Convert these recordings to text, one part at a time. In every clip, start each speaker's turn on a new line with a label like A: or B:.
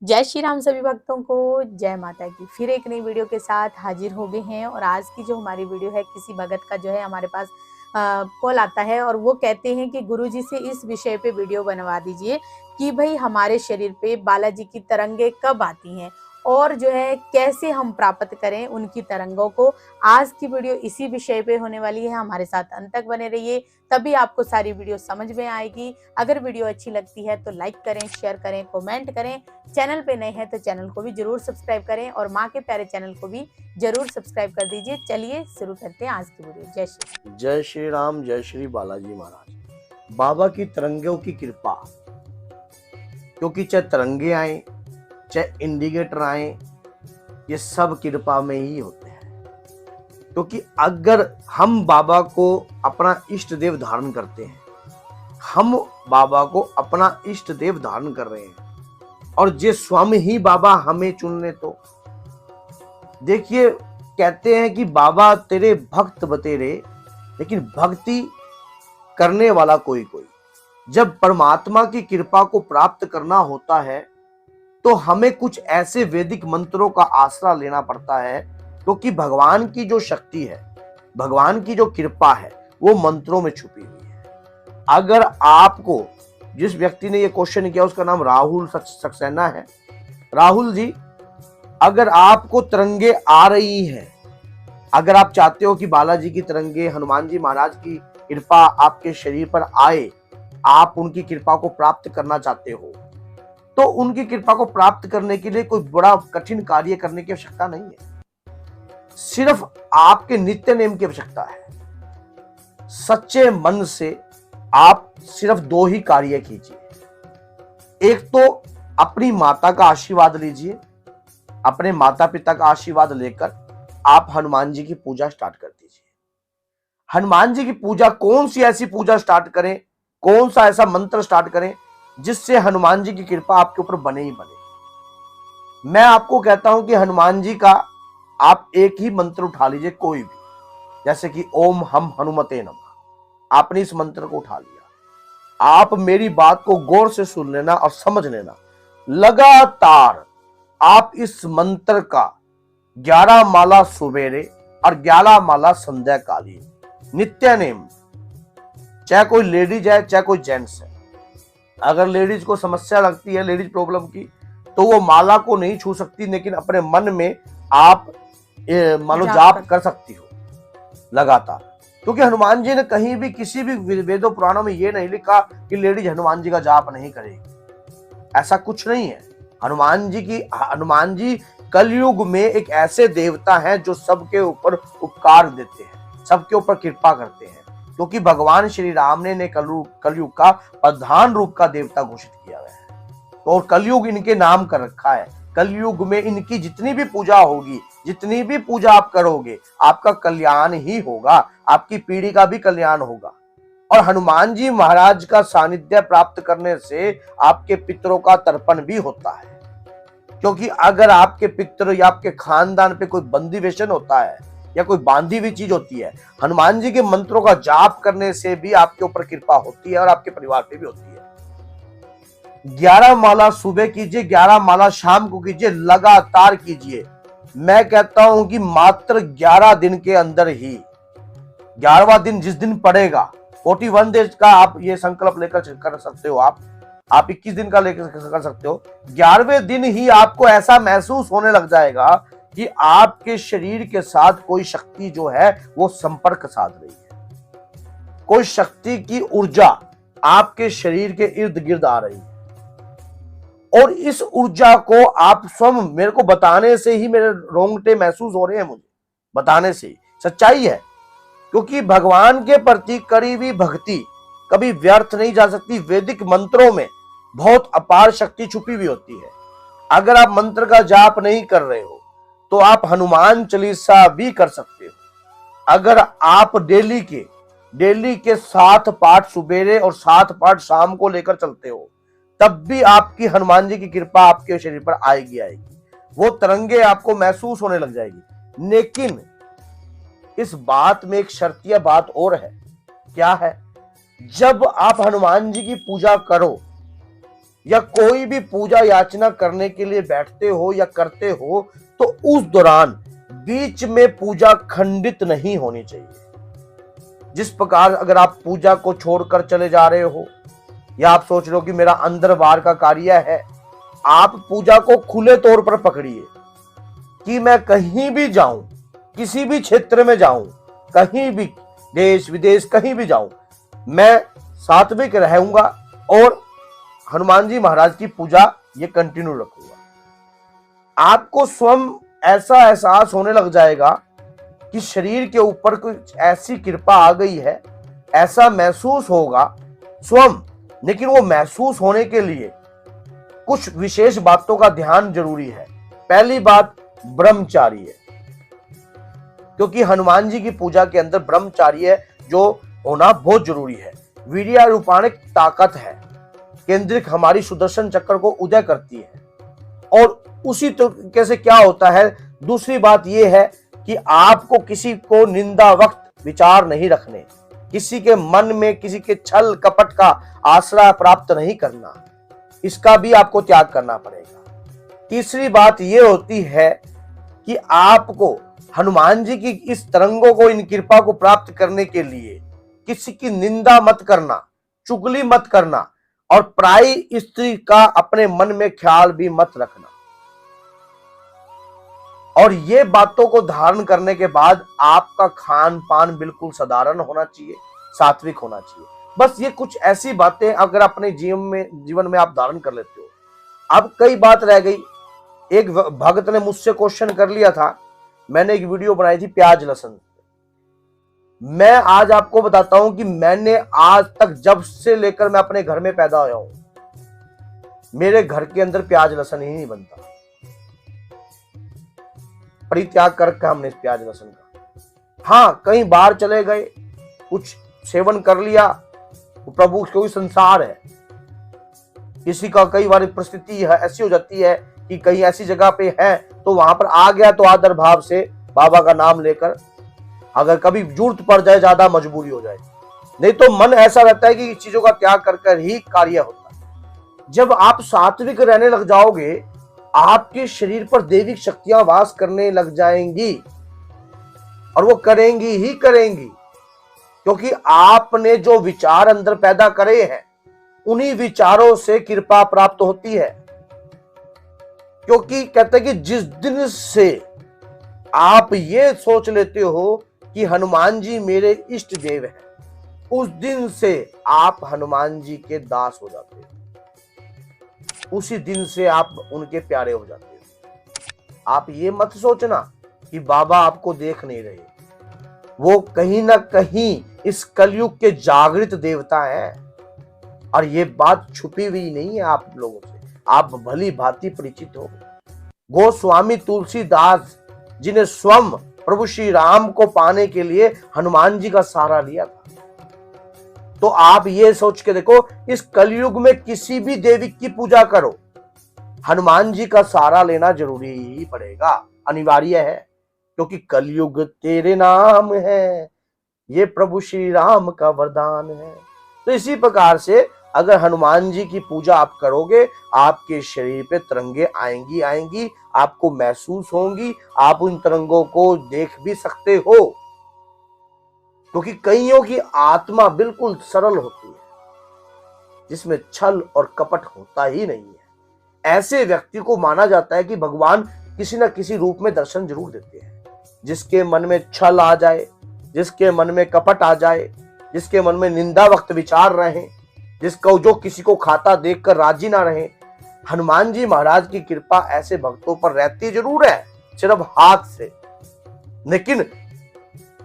A: जय श्री राम सभी भक्तों को, जय माता की। फिर एक नई वीडियो के साथ हाजिर हो गए हैं और आज की जो हमारी वीडियो है, किसी भगत का जो है हमारे पास कॉल आता है और वो कहते हैं कि गुरुजी से इस विषय पे वीडियो बनवा दीजिए कि भाई हमारे शरीर पे बालाजी की तरंगे कब आती हैं और जो है कैसे हम प्राप्त करें उनकी तरंगों को। आज की वीडियो इसी विषय पे होने वाली है, हमारे साथ अंत तक बने रहिए, तभी आपको सारी वीडियो समझ में आएगी। अगर वीडियो अच्छी लगती है तो लाइक करें, शेयर करें, कमेंट करें। चैनल पे नए हैं तो चैनल को भी जरूर सब्सक्राइब करें और माँ के प्यारे चैनल को भी जरूर सब्सक्राइब कर दीजिए। चलिए शुरू करते हैं आज की वीडियो।
B: जय श्री राम, जय श्री बालाजी महाराज। बाबा की तरंगों की कृपा, क्योंकि चाहे तरंगे आए चाहे इंडिकेटर आए, ये सब कृपा में ही होते हैं। क्योंकि अगर हम बाबा को अपना इष्ट देव धारण करते हैं, हम बाबा को अपना इष्ट देव धारण कर रहे हैं और जे स्वामी ही बाबा हमें चुन ले, तो देखिए कहते हैं कि बाबा तेरे भक्त बतेरे, लेकिन भक्ति करने वाला कोई कोई। जब परमात्मा की कृपा को प्राप्त करना होता है तो हमें कुछ ऐसे वैदिक मंत्रों का आसरा लेना पड़ता है, क्योंकि भगवान की जो शक्ति है, भगवान की जो कृपा है, वो मंत्रों में छुपी हुई है। अगर आपको, जिस व्यक्ति ने ये क्वेश्चन किया उसका नाम राहुल सक्सेना है। राहुल जी, अगर आपको तरंगे आ रही हैं, अगर आप चाहते हो कि बालाजी की तरंगे, हनुमान जी महाराज की कृपा आपके शरीर पर आए, आप उनकी कृपा को प्राप्त करना चाहते हो, तो उनकी कृपा को प्राप्त करने के लिए कोई बड़ा कठिन कार्य करने की आवश्यकता नहीं है। सिर्फ आपके नित्य नेम की आवश्यकता है। सच्चे मन से आप सिर्फ दो ही कार्य कीजिए। एक तो अपनी माता का आशीर्वाद लीजिए, अपने माता पिता का आशीर्वाद लेकर आप हनुमान जी की पूजा स्टार्ट कर दीजिए। हनुमान जी की पूजा, कौन सी ऐसी पूजा स्टार्ट करें, कौन सा ऐसा मंत्र स्टार्ट करें जिससे हनुमान जी की कृपा आपके ऊपर बने ही बने। मैं आपको कहता हूं कि हनुमान जी का आप एक ही मंत्र उठा लीजिए, कोई भी, जैसे कि ओम हम हनुमते नमः। आपने इस मंत्र को उठा लिया, आप मेरी बात को गौर से सुन लेना और समझ लेना। लगातार आप इस मंत्र का 11 माला सुबेरे और 11 माला संध्या कालीन नित्य नेम, चाहे कोई लेडीज है चाहे कोई जेंट्स है। अगर लेडीज को समस्या लगती है, लेडीज प्रॉब्लम की, तो वो माला को नहीं छू सकती, लेकिन अपने मन में आप मानो जाप कर सकती हो लगातार। क्योंकि हनुमान जी ने कहीं भी किसी भी वेदों पुराणों में ये नहीं लिखा कि लेडीज हनुमान जी का जाप नहीं करेगी। ऐसा कुछ नहीं है। हनुमान जी कलयुग में एक ऐसे देवता हैं जो सबके ऊपर उपकार देते हैं, सबके ऊपर कृपा करते हैं। क्योंकि भगवान श्री राम ने कलयुग का प्रधान रूप का देवता घोषित किया है, और कलयुग इनके नाम कर रखा है। कलयुग में इनकी जितनी भी पूजा होगी, जितनी भी पूजा आप करोगे, आपका कल्याण ही होगा, आपकी पीढ़ी का भी कल्याण होगा। और हनुमान जी महाराज का सानिध्य प्राप्त करने से आपके पितरों का तर्पण भी होता है। क्योंकि अगर आपके पितर या आपके खानदान पे कोई बंदी व्यसन होता है या कोई बांधी हुई चीज होती है, हनुमान जी के मंत्रों का जाप करने से भी आपके ऊपर कृपा होती है और आपके परिवार पे भी होती है। 11 माला सुबह कीजिए, 11 माला शाम को कीजिए, लगातार कीजिए। मैं कहता हूं कि मात्र 11 दिन के अंदर ही, 11वां दिन जिस दिन पड़ेगा, 41 डेज का आप ये संकल्प लेकर कर सकते हो। आप 21 दिन का लेकर कर सकते हो। 11वें दिन ही आपको ऐसा महसूस होने लग जाएगा कि आपके शरीर के साथ कोई शक्ति जो है वो संपर्क साध रही है। कोई शक्ति की ऊर्जा आपके शरीर के इर्द गिर्द आ रही है, और इस ऊर्जा को आप स्वयं, मेरे को बताने से ही मेरे रोंगटे महसूस हो रहे हैं, मुझे बताने से ही सच्चाई है। क्योंकि भगवान के प्रति करी हुई भक्ति कभी व्यर्थ नहीं जा सकती। वैदिक मंत्रों में बहुत अपार शक्ति छुपी हुई होती है। अगर आप मंत्र का जाप नहीं कर रहे हो तो आप हनुमान चालीसा भी कर सकते हो। अगर आप डेली के 7 पाठ सुबेरे और 7 पाठ शाम को लेकर चलते हो, तब भी आपकी हनुमान जी की कृपा आपके शरीर पर आएगी। वो तरंगे आपको महसूस होने लग जाएगी। लेकिन इस बात में एक शर्तिया बात और है। क्या है? जब आप हनुमान जी की पूजा करो, या कोई भी पूजा याचना करने के लिए बैठते हो या करते हो तो उस दौरान बीच में पूजा खंडित नहीं होनी चाहिए। जिस प्रकार अगर आप पूजा को छोड़कर चले जा रहे हो या आप सोच रहे हो कि मेरा अंदर बाहर का कार्य है, आप पूजा को खुले तौर पर पकड़िए कि मैं कहीं भी जाऊं, किसी भी क्षेत्र में जाऊं, कहीं भी देश विदेश कहीं भी जाऊं, मैं सात्विक रहूंगा और हनुमान जी महाराज की पूजा ये कंटिन्यू रखूंगा। आपको स्वयं ऐसा एहसास होने लग जाएगा कि शरीर के ऊपर कुछ ऐसी कृपा आ गई है, ऐसा महसूस होगा स्वयं। लेकिन वो महसूस होने के लिए कुछ विशेष बातों का ध्यान जरूरी है। पहली बात ब्रह्मचारी है, क्योंकि हनुमान जी की पूजा के अंदर ब्रह्मचार्य जो होना बहुत जरूरी है। वीर्य रूपाणिक ताकत है, केंद्रिक हमारी सुदर्शन चक्र को उदय करती है। और उसी तरीके से क्या होता है, दूसरी बात यह है कि आपको किसी को निंदा वक्त विचार नहीं रखने, किसी के मन में किसी के छल कपट का आश्रय प्राप्त नहीं करना, इसका भी आपको त्याग करना पड़ेगा। तीसरी बात यह होती है कि आपको हनुमान जी की इस तरंगों को, इन कृपा को प्राप्त करने के लिए किसी की निंदा मत करना, चुगली मत करना और पराई स्त्री का अपने मन में ख्याल भी मत रखना। और ये बातों को धारण करने के बाद आपका खान पान बिल्कुल साधारण होना चाहिए, सात्विक होना चाहिए। बस ये कुछ ऐसी बातें अगर अपने जीवन में आप धारण कर लेते हो। अब कई बात रह गई। एक भक्त ने मुझसे क्वेश्चन कर लिया था, मैंने एक वीडियो बनाई थी प्याज लहसुन। मैं आज आपको बताता हूं कि मैंने आज तक जब से लेकर मैं अपने घर में पैदा हुआ हूं, मेरे घर के अंदर प्याज लहसुन ही नहीं बनता। परित्याग करके हमने प्याज लहसुन का। हाँ, कहीं बाहर चले गए, कुछ सेवन कर लिया, प्रभु कोई संसार है, किसी का कई बार परिस्थिति है ऐसी हो जाती है कि कहीं ऐसी जगह पे है तो वहां पर आ गया तो आदर भाव से बाबा का नाम लेकर, अगर कभी जरूरत पड़ जाए, ज्यादा मजबूरी हो जाए, नहीं तो मन ऐसा रहता है कि चीजों का त्याग कर कर ही कार्य होता है। जब आप सात्विक रहने लग जाओगे, आपके शरीर पर दैविक शक्तियां वास करने लग जाएंगी और वो करेंगी ही करेंगी, क्योंकि आपने जो विचार अंदर पैदा करे हैं उन्हीं विचारों से कृपा प्राप्त होती है। क्योंकि कहते हैं कि जिस दिन से आप ये सोच लेते हो कि हनुमान जी मेरे इष्ट देव हैं, उस दिन से आप हनुमान जी के दास हो जाते हो, उसी दिन से आप उनके प्यारे हो जाते हो। आप ये मत सोचना कि बाबा आपको देख नहीं रहे, वो कहीं ना कहीं इस कलयुग के जागृत देवता हैं और ये बात छुपी हुई नहीं है आप लोगों से, आप भली भांति परिचित हो। गोस्वामी तुलसीदास जिन्हें स्वयं प्रभु श्री राम को पाने के लिए हनुमान जी का सहारा लिया था, तो आप ये सोच के देखो, इस कलयुग में किसी भी देवी की पूजा करो, हनुमान जी का सहारा लेना जरूरी ही पड़ेगा, अनिवार्य है, क्योंकि कलयुग तेरे नाम है, ये प्रभु श्री राम का वरदान है। तो इसी प्रकार से अगर हनुमान जी की पूजा आप करोगे, आपके शरीर पे तरंगे आएंगी आएंगी, आपको महसूस होंगी, आप उन तरंगों को देख भी सकते हो, क्योंकि कईयों की आत्मा बिल्कुल सरल होती है, जिसमें छल और कपट होता ही नहीं है। ऐसे व्यक्ति को माना जाता है कि भगवान किसी न किसी रूप में दर्शन जरूर देते हैं। जिसके मन में छल आ जाए, जिसके मन में कपट आ जाए, जिसके मन में निंदा वक्त विचार रहे, जिसको जो किसी को खाता देखकर राजी ना रहे, हनुमान जी महाराज की कृपा ऐसे भक्तों पर रहती जरूर है, सिर्फ हाथ से, लेकिन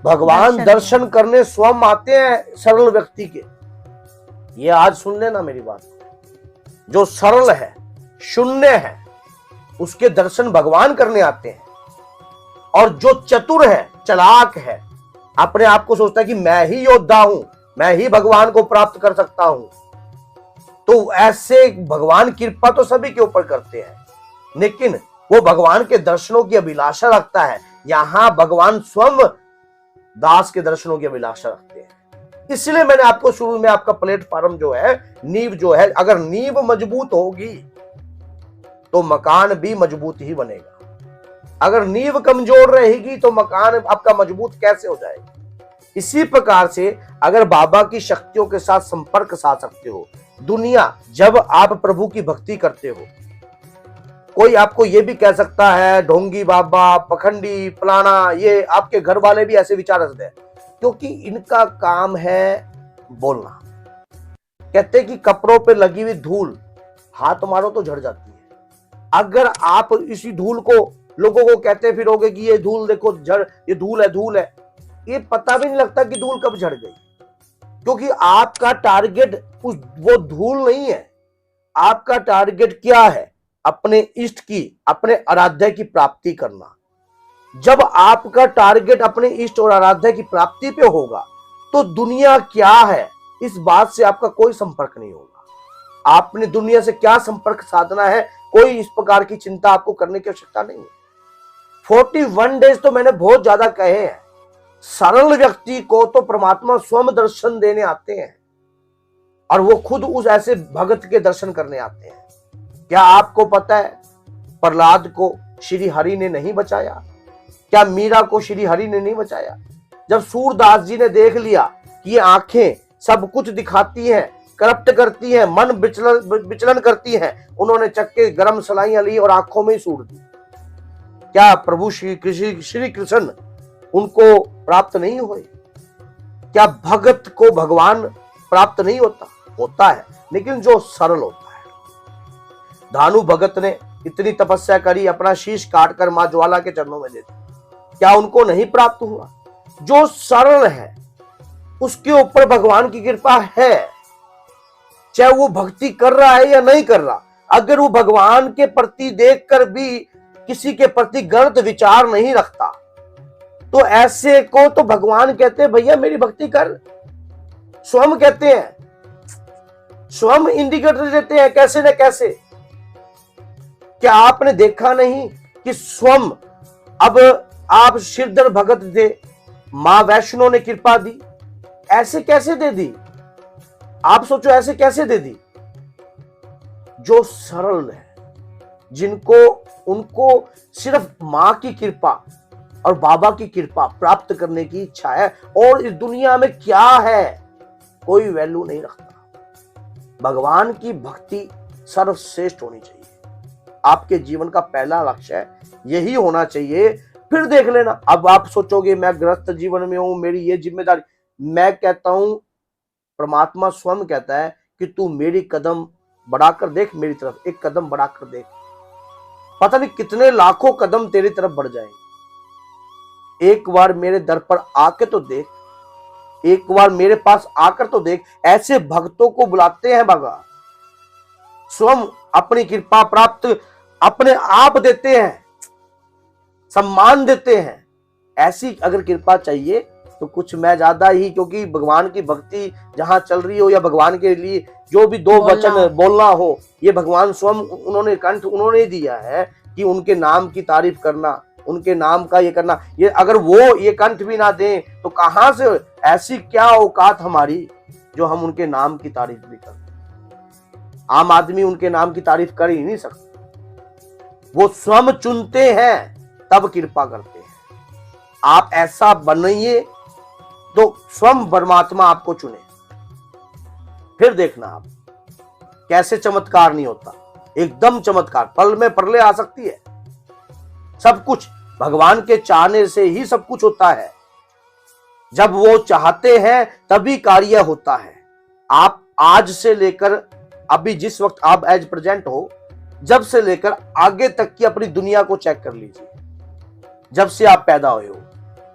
B: भगवान दर्शन करने स्वयं आते हैं सरल व्यक्ति के। ये आज सुन लेना मेरी बात, जो सरल है, शून्य है, उसके दर्शन भगवान करने आते हैं। और जो चतुर है, चालाक है, अपने आप को सोचता है कि मैं ही योद्धा हूं, मैं ही भगवान को प्राप्त कर सकता हूं, तो ऐसे भगवान कृपा तो सभी के ऊपर करते हैं, लेकिन वो भगवान के दर्शनों की अभिलाषा रखता है। यहां भगवान स्वयं दास के दर्शनों की अभिलाषा रखते हैं। इसलिए मैंने आपको शुरू में आपका प्लेटफॉर्म जो है, नींव जो है, अगर नींव मजबूत होगी तो मकान भी मजबूत ही बनेगा। अगर नींव कमजोर रहेगी तो मकान आपका मजबूत कैसे हो जाएगा। इसी प्रकार से अगर बाबा की शक्तियों के साथ संपर्क साध सकते हो, दुनिया जब आप प्रभु की भक्ति करते हो, कोई आपको ये भी कह सकता है ढोंगी बाबा, पखंडी, फलाना, ये आपके घर वाले भी ऐसे विचार रखते हैं, क्योंकि इनका काम है बोलना। कहते कि कपड़ों पे लगी हुई धूल हाथ मारो तो झड़ जाती है। अगर आप इसी धूल को लोगों को कहते फिरोगे कि ये धूल देखो झड़, ये धूल है, धूल है, ये पता भी नहीं लगता कि धूल कब झड़ गई, क्योंकि आपका टारगेट वो धूल नहीं है। आपका टारगेट क्या है? अपने इष्ट की, अपने आराध्य की प्राप्ति करना। जब आपका टारगेट अपने इष्ट और आराध्य की प्राप्ति पे होगा तो दुनिया क्या है इस बात से आपका कोई संपर्क नहीं होगा। आपने दुनिया से क्या संपर्क साधना है, कोई इस प्रकार की चिंता आपको करने की आवश्यकता नहीं है। 41 डेज तो मैंने बहुत ज्यादा कहे हैं। सरल व्यक्ति को तो परमात्मा स्वयं दर्शन देने आते हैं और वो खुद उस ऐसे भगत के दर्शन करने आते हैं। क्या आपको पता है प्रहलाद को श्री हरि ने नहीं बचाया? क्या मीरा को श्री हरि ने नहीं बचाया? जब सूरदास जी ने देख लिया कि ये आंखें सब कुछ दिखाती हैं, करप्ट करती हैं, मन विचलन करती हैं, उन्होंने चक्के गरम सलाइयां ली और आंखों में ही सूर दी। क्या प्रभु श्री कृष्ण उनको प्राप्त नहीं हुए? क्या भगत को भगवान प्राप्त नहीं होता? होता है, लेकिन जो सरल होता है। धानु भगत ने इतनी तपस्या करी, अपना शीश काटकर मां ज्वाला के चरणों में दे दिया, क्या उनको नहीं प्राप्त हुआ? जो सरल है उसके ऊपर भगवान की कृपा है, चाहे वो भक्ति कर रहा है या नहीं कर रहा। अगर वो भगवान के प्रति देखकर भी किसी के प्रति गलत विचार नहीं रखता तो ऐसे को तो भगवान कहते हैं भैया मेरी भक्ति कर। स्वयं कहते हैं, स्वयं इंडिकेटर देते हैं कैसे न कैसे। क्या आपने देखा नहीं कि स्वयं अब आप सिरधर भगत थे, मां वैष्णो ने कृपा दी, ऐसे कैसे दे दी? आप सोचो ऐसे कैसे दे दी? जो सरल है, जिनको उनको सिर्फ मां की कृपा और बाबा की कृपा प्राप्त करने की इच्छा है और इस दुनिया में क्या है कोई वैल्यू नहीं रखता। भगवान की भक्ति सर्वश्रेष्ठ होनी चाहिए। आपके जीवन का पहला लक्ष्य यही होना चाहिए। फिर देख लेना, अब आप सोचोगे मैं गृहस्थ जीवन में हूं, मेरी ये जिम्मेदारी। मैं कहता हूं, परमात्मा स्वयं कहता है कि तू मेरी कदम बढ़ाकर देख, मेरी तरफ एक कदम बढ़ाकर देख, पता नहीं कितने लाखों कदम तेरी तरफ बढ़ जाएंगे। एक बार मेरे दर पर आके तो देख, एक बार मेरे पास आकर तो देख। ऐसे भक्तों को बुलाते हैं भगवान, स्वयं अपनी कृपा प्राप्त अपने आप देते हैं, सम्मान देते हैं। ऐसी अगर कृपा चाहिए तो कुछ मैं ज्यादा ही, क्योंकि भगवान की भक्ति जहां चल रही हो या भगवान के लिए जो भी दो वचन बोलना हो, ये भगवान स्वयं उन्होंने कंठ उन्होंने दिया है कि उनके नाम की तारीफ करना, उनके नाम का ये करना। ये अगर वो ये कंठ भी ना दें तो कहां से, ऐसी क्या औकात हमारी जो हम उनके नाम की तारीफ भी करते। आम आदमी उनके नाम की तारीफ कर ही नहीं सकता। वो स्वयं चुनते हैं तब कृपा करते हैं। आप ऐसा बनिए तो स्वयं परमात्मा आपको चुने। फिर देखना आप कैसे चमत्कार नहीं होता, एकदम चमत्कार। पल में परले आ सकती है। सब कुछ भगवान के चाहने से ही सब कुछ होता है। जब वो चाहते हैं तभी कार्य होता है। आप आज से लेकर अभी जिस वक्त आप एज प्रेजेंट हो, जब से लेकर आगे तक की अपनी दुनिया को चेक कर लीजिए। जब से आप पैदा हुए हो,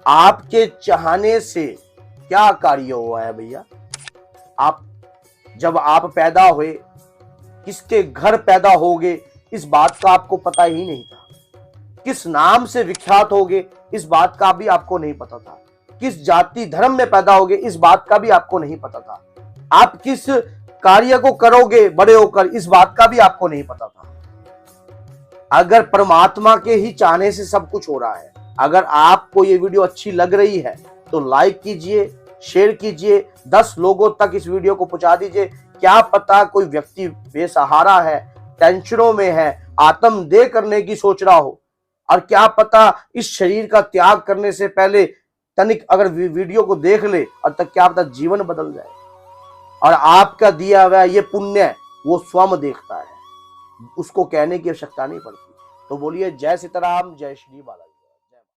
B: आपके चाहने से क्या कार्य हुआ है भैया? आप जब आप पैदा हुए, किसके घर पैदा होगे इस बात का आपको पता ही नहीं था। किस नाम से विख्यात होगे इस बात का भी आपको नहीं पता था। किस जाति धर्म में पैदा होगे इस बात का भी आपको नहीं पता था। आप किस कार्य को करोगे बड़े होकर इस बात का भी आपको नहीं पता था। अगर परमात्मा के ही चाहने से सब कुछ हो रहा है, अगर आपको ये वीडियो अच्छी लग रही है तो लाइक कीजिए, शेयर कीजिए, 10 लोगों तक इस वीडियो को पहुंचा दीजिए। क्या पता कोई व्यक्ति बेसहारा है, टेंशनों में है, आत्मदेह करने की सोच रहा हो, और क्या पता इस शरीर का त्याग करने से पहले तनिक अगर वीडियो को देख ले और तक क्या पता जीवन बदल जाए। और आपका दिया हुआ ये पुण्य वो स्वयं देखता है, उसको कहने की आवश्यकता नहीं पड़ती। तो बोलिए जय सीताराम, जय श्री बालाजी।